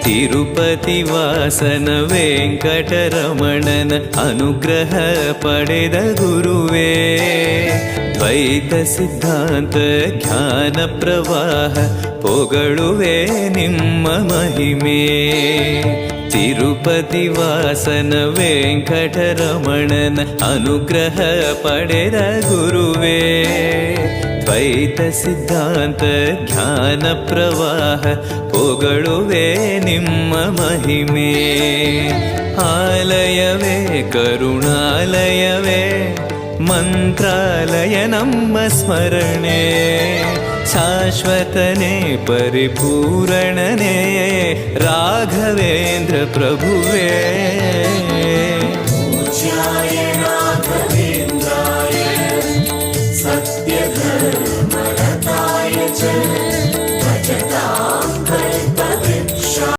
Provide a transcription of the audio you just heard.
ತಿರುಪತಿ ವಾಸನ ವೆಂಕಟರಮಣನ ಅನುಗ್ರಹ ಪಡೆದ ಗುರುವೇ. ದ್ವೈತ ಸಿದ್ಧಾಂತ ಜ್ಞಾನ ಪ್ರವಾಹ ಪೊಗಳುವೆ ನಿಮ್ಮ ಮಹಿಮೆ. ತಿರುಪತಿ ವಾಸನ ವೆಂಕಟರಮಣನ ಅನುಗ್ರಹ ಪಡೆದ ಗುರುವೇ. ದ್ವೈತ ಸಿದ್ಧಾಂತ ಜ್ಞಾನ ಪ್ರವಾಹ ಪೊಗಳುವೆ ನಿಮ್ಮ ಮಹಿಮೆ. ಆಲಯವೇ ಕರುಣಾಲಯವೇ ಮಂತ್ರಾಲಯ ನಮ್ಮ ಸ್ಮರಣೆ. ಶಾಶ್ವತನೇ ಪರಿಪೂರಣನೇ ರಾಘವೇಂದ್ರ ಪ್ರಭುವೇ. पूज्याय